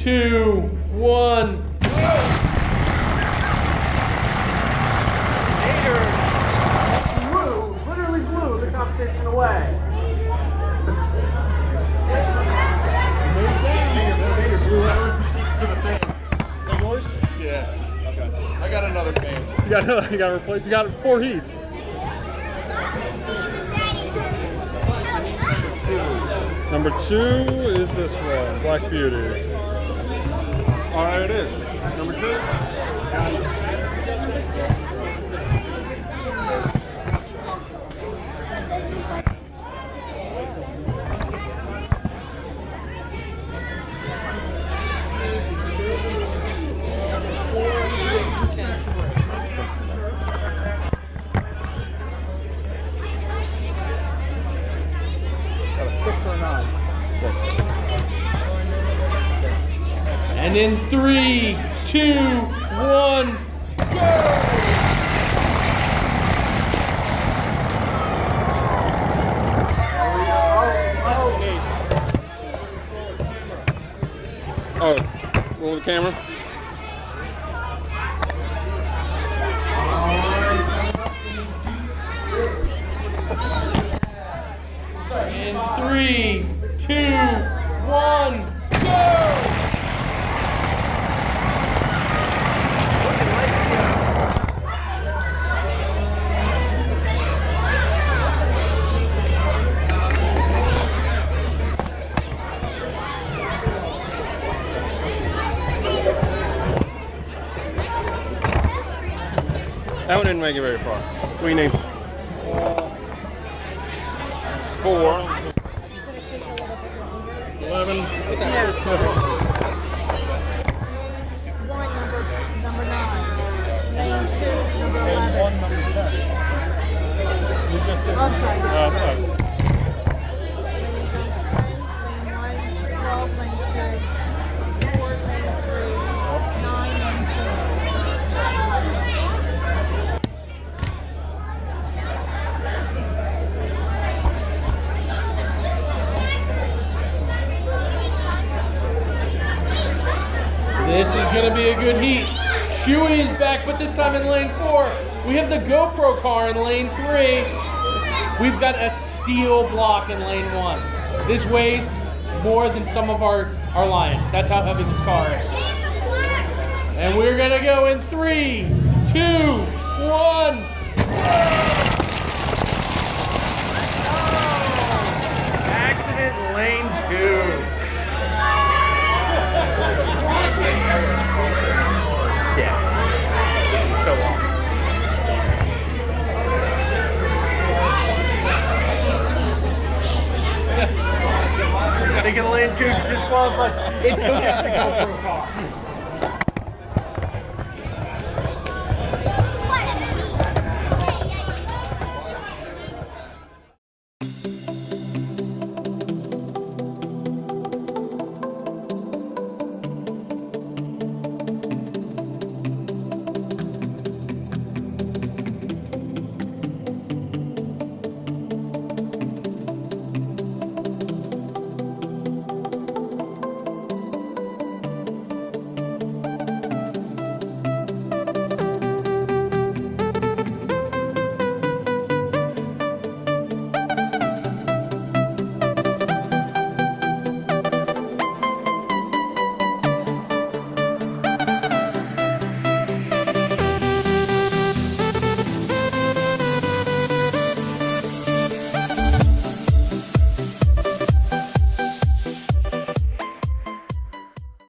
2, 1. Literally blew the competition away. Is that yours? Yeah. Okay. I got another fan. You got to replace. You got 4 heats. Number 2 is this one, Black Beauty. All right, it is. Number 2. Got it. Got a 6 or a 9? 6. And in 3, 2, 1, go! Oh, roll the camera. In 3, 2, 1, go! That one didn't make it very far. What do you need? 4. 11. Number 9. Lane 2, number 11. You just did. Okay. Okay. This is going to be a good heat. Chewy is back, but this time in lane 4. We have the GoPro car in lane 3. We've got a steel block in lane 1. This weighs more than some of our Lions. That's how heavy this car is. And we're going to go in 3, 2, 1. Accident in lane 2. Yeah. So long. Taking lane 2 disqualified. It took out the GoPro car.